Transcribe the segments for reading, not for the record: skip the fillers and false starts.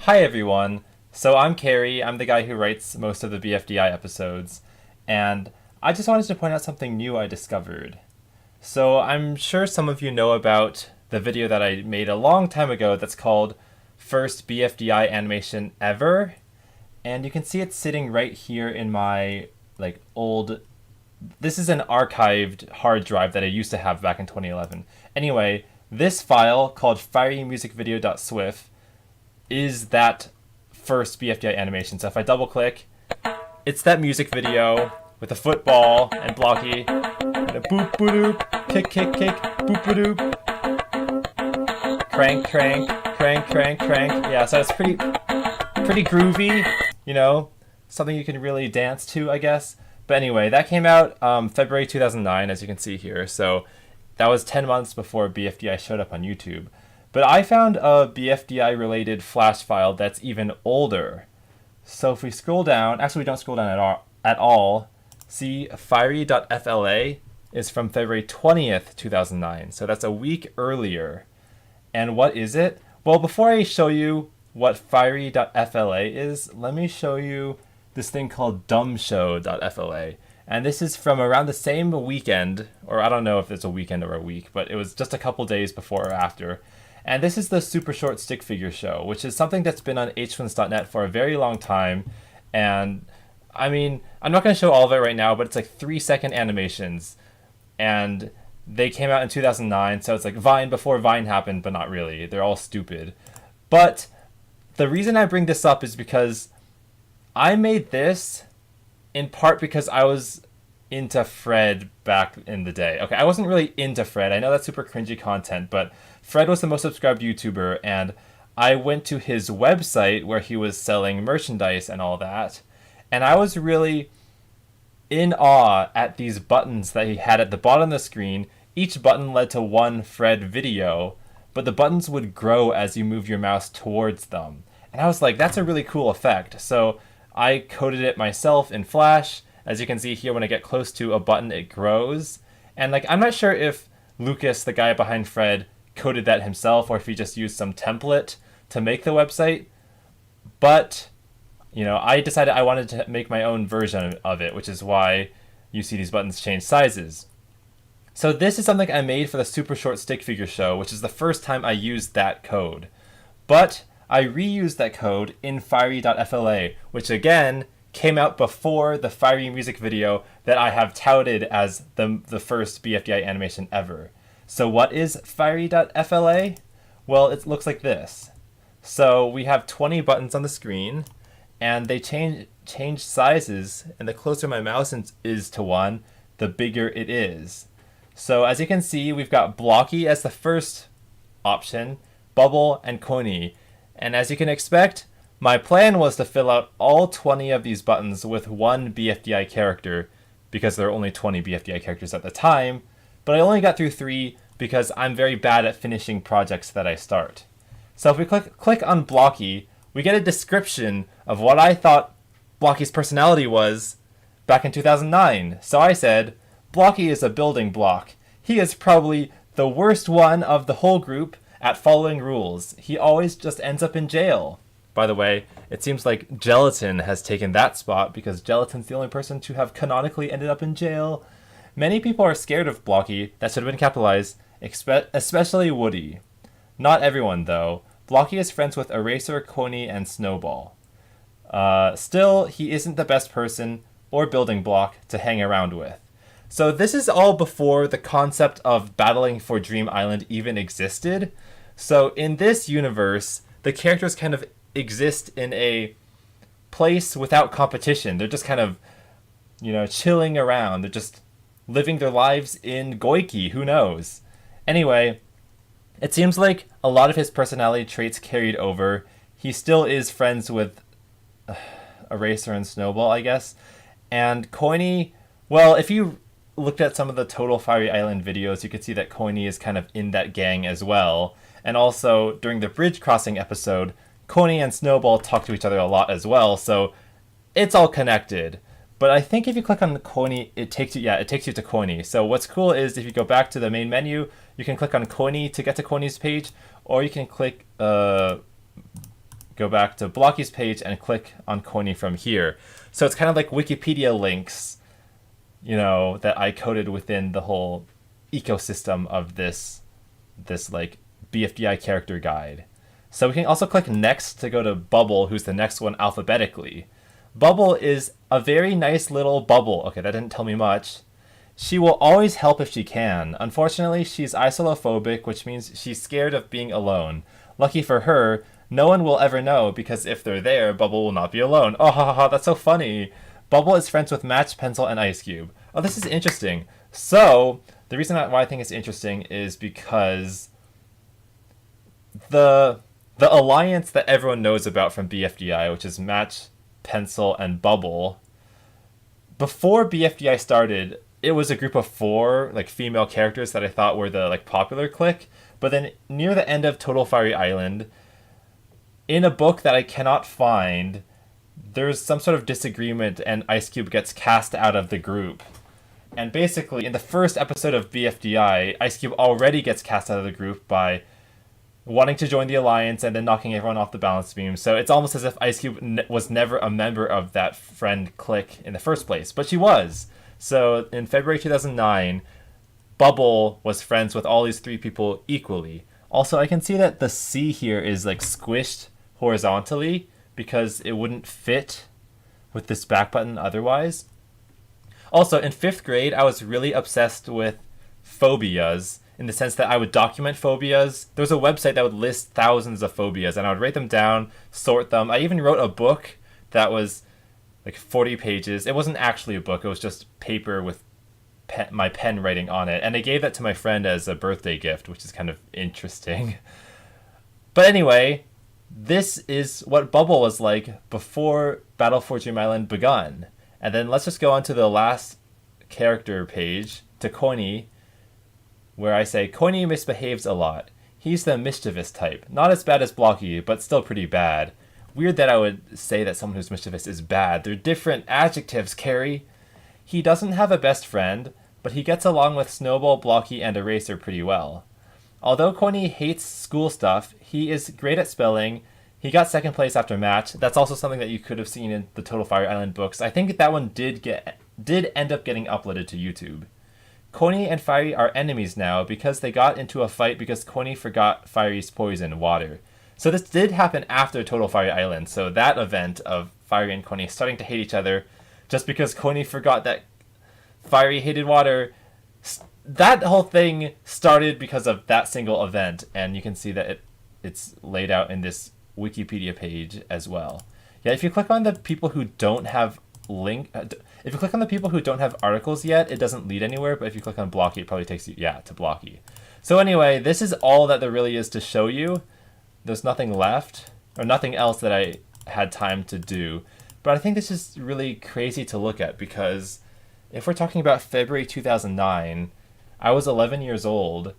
Hi everyone. So I'm Carrie. I'm the guy who writes most of the BFDI episodes, and I just wanted to point out something new I discovered. So I'm sure some of you know about the video that I made a long time ago that's called First BFDI Animation Ever, and you can see it sitting right here in my old. This is an archived hard drive that I used to have back in 2011. Anyway, this file called firemusicvideo.swif is that first BFDI animation. So if I double click, it's that music video with a football and blocky, and a boop boop, kick kick kick, boop boop, crank crank, crank crank crank. Yeah, so it's pretty groovy, something you can really dance to, I guess. But anyway, that came out February 2009, as you can see here. So that was 10 months before BFDI showed up on YouTube. But I found a BFDI related Flash file that's even older. So if we scroll down, actually we don't scroll down at all. See, fiery.fla is from February 20th, 2009. So that's a week earlier. And what is it? Well, before I show you what fiery.fla is, let me show you this thing called dumbshow.fla. And this is from around the same weekend, or I don't know if it's a weekend or a week, but it was just a couple days before or after. And this is the super short stick figure show, which is something that's been on h1s.net for a very long time. And I mean, I'm not going to show all of it right now, but it's like 3-second animations. And they came out in 2009, so it's like Vine before Vine happened, but not really. They're all stupid. But the reason I bring this up is because I made this in part because I was into Fred back in the day. Okay, I wasn't really into Fred. I know that's super cringy content, but Fred was the most subscribed YouTuber, and I went to his website where he was selling merchandise and all that, and I was really in awe at these buttons that he had at the bottom of the screen. Each button led to one Fred video, but the buttons would grow as you move your mouse towards them. And I was like, that's a really cool effect. So I coded it myself in Flash. As you can see here, when I get close to a button, it grows. And I'm not sure if Lucas, the guy behind Fred, coded that himself or if he just used some template to make the website. But, I decided I wanted to make my own version of it, which is why you see these buttons change sizes. So this is something I made for the Super Short Stick Figure show, which is the first time I used that code. But I reused that code in fiery.fla, which again came out before the Fiery music video that I have touted as the first BFDI animation ever. So what is fiery.fla? Well, it looks like this. So we have 20 buttons on the screen, and they change sizes, and the closer my mouse is to one, the bigger it is. So as you can see, we've got blocky as the first option, bubble, and koni. And as you can expect, my plan was to fill out all 20 of these buttons with one BFDI character, because there are only 20 BFDI characters at the time, but I only got through 3 because I'm very bad at finishing projects that I start. So if we click on Blocky, we get a description of what I thought Blocky's personality was back in 2009. So I said, Blocky is a building block. He is probably the worst one of the whole group at following rules. He always just ends up in jail. By the way, it seems like Gelatin has taken that spot because Gelatin's the only person to have canonically ended up in jail. Many people are scared of Blocky, that should have been capitalized, especially Woody. Not everyone, though. Blocky is friends with Eraser, Koni, and Snowball. Still, he isn't the best person or building block to hang around with. So this is all before the concept of battling for Dream Island even existed. So in this universe, the characters kind of exist in a place without competition. They're just kind of, chilling around. They're just living their lives in Goiki. Who knows? Anyway, it seems like a lot of his personality traits carried over. He still is friends with Eraser and Snowball, I guess. And Koni, well, if you looked at some of the Total Fiery Island videos, you could see that Koni is kind of in that gang as well. And also, during the bridge crossing episode, Koni and Snowball talk to each other a lot as well, so it's all connected. But I think if you click on Koni, it takes you to Koni. So what's cool is if you go back to the main menu, you can click on Koni to get to Koni's page, or you can click go back to Blocky's page and click on Coiny from here. So it's kind of like Wikipedia links, that I coded within the whole ecosystem of this like BFDI character guide. So we can also click next to go to Bubble, who's the next one alphabetically. Bubble is a very nice little bubble. Okay, that didn't tell me much. She will always help if she can. Unfortunately, she's isolophobic, which means she's scared of being alone. Lucky for her, no one will ever know, because if they're there, Bubble will not be alone. Oh, ha, ha, ha, that's so funny. Bubble is friends with Match, Pencil, and Ice Cube. Oh, this is interesting. So, the reason why I think it's interesting is because the alliance that everyone knows about from BFDI, which is Match, Pencil, and Bubble, before BFDI started, it was a group of 4 like female characters that I thought were the like popular clique. But then near the end of Total Fiery Island, in a book that I cannot find, there's some sort of disagreement and Ice Cube gets cast out of the group. And basically, in the first episode of BFDI, Ice Cube already gets cast out of the group by wanting to join the alliance and then knocking everyone off the balance beam. So it's almost as if Ice Cube was never a member of that friend clique in the first place. But she was. So in February 2009, Bubble was friends with all these 3 people equally. Also, I can see that the C here is like squished horizontally because it wouldn't fit with this back button otherwise. Also, in 5th grade, I was really obsessed with phobias, in the sense that I would document phobias. There was a website that would list thousands of phobias, and I would write them down, sort them. I even wrote a book that was like 40 pages. It wasn't actually a book, it was just paper with my pen writing on it. And I gave that to my friend as a birthday gift, which is kind of interesting. But anyway, this is what Bubble was like before Battle for Dream Island begun. And then let's just go on to the last character page, to Coiny, where I say, Coiny misbehaves a lot. He's the mischievous type. Not as bad as Blocky, but still pretty bad. Weird that I would say that someone who's mischievous is bad. They're different adjectives, Carrie. He doesn't have a best friend, but he gets along with Snowball, Blocky, and Eraser pretty well. Although Coiny hates school stuff, he is great at spelling. He got 2nd place after Match. That's also something that you could have seen in the Total Fire Island books. I think that one did end up getting uploaded to YouTube. Coiny and Fiery are enemies now because they got into a fight because Coiny forgot Fiery's poison, water. So this did happen after Total Fire Island. So that event of Fiery and Coiny starting to hate each other just because Coiny forgot that Fiery hated water, that whole thing started because of that single event. And you can see that it's laid out in this Wikipedia page as well. Yeah, if you click on the people who don't have if you click on the people who don't have articles yet, it doesn't lead anywhere, but if you click on Blocky, it probably takes you, to Blocky. So anyway, this is all that there really is to show you. There's nothing left, or nothing else that I had time to do. But I think this is really crazy to look at, because if we're talking about February 2009, I was 11 years old,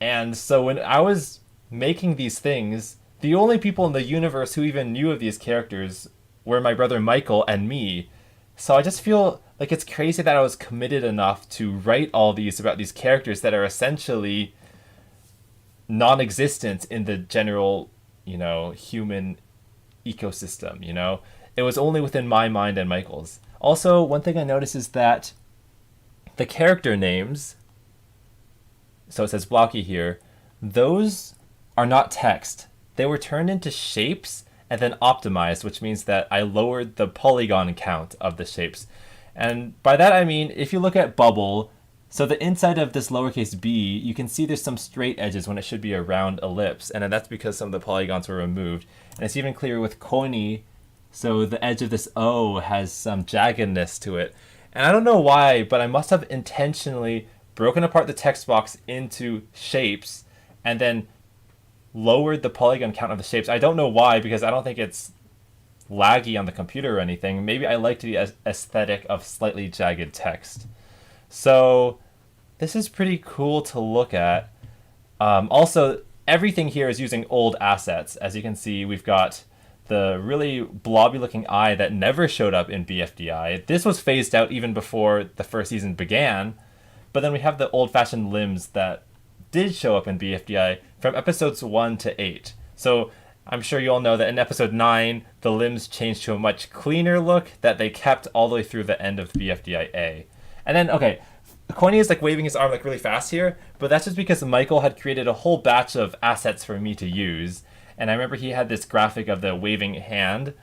and so when I was making these things, the only people in the universe who even knew of these characters were my brother Michael and me. So I just feel like it's crazy that I was committed enough to write all these about these characters that are essentially non-existent in the general, human ecosystem, It was only within my mind and Michael's. Also, one thing I noticed is that the character names, so it says Blocky here, those are not text. They were turned into shapes and then optimized, which means that I lowered the polygon count of the shapes. And by that I mean, if you look at Bubble, so the inside of this lowercase b, you can see there's some straight edges when it should be a round ellipse, and then that's because some of the polygons were removed. And it's even clearer with Coiny, so the edge of this O has some jaggedness to it. And I don't know why, but I must have intentionally broken apart the text box into shapes and then lowered the polygon count of the shapes. I don't know why, because I don't think it's laggy on the computer or anything. Maybe I liked the aesthetic of slightly jagged text. So this is pretty cool to look at. Also, everything here is using old assets. As you can see, we've got the really blobby looking eye that never showed up in BFDI. This was phased out even before the first season began. But then we have the old-fashioned limbs that did show up in BFDI from episodes 1 to 8. So I'm sure you all know that in episode 9, the limbs changed to a much cleaner look that they kept all the way through the end of BFDI-A. And then, okay, Coiny is like waving his arm like really fast here, but that's just because Michael had created a whole batch of assets for me to use. And I remember he had this graphic of the waving hand,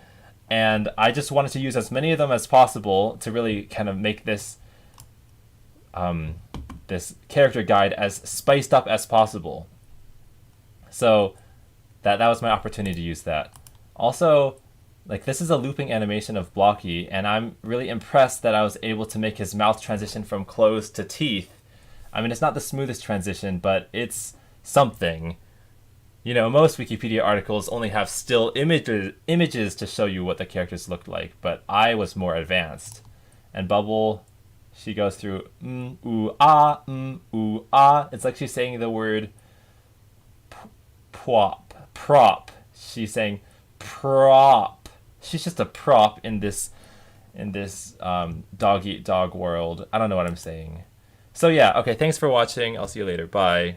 and I just wanted to use as many of them as possible to really kind of make this this character guide as spiced up as possible. So that was my opportunity to use that. Also, like, this is a looping animation of Blocky, and I'm really impressed that I was able to make his mouth transition from closed to teeth. I mean, it's not the smoothest transition, but it's something. You know, most Wikipedia articles only have still images to show you what the characters looked like, but I was more advanced. And Bubble, she goes through ooh, ah. It's like she's saying the word prop. She's saying prop. She's just a prop in this dog eat dog world. I don't know what I'm saying. So yeah, okay, thanks for watching. I'll see you later. Bye.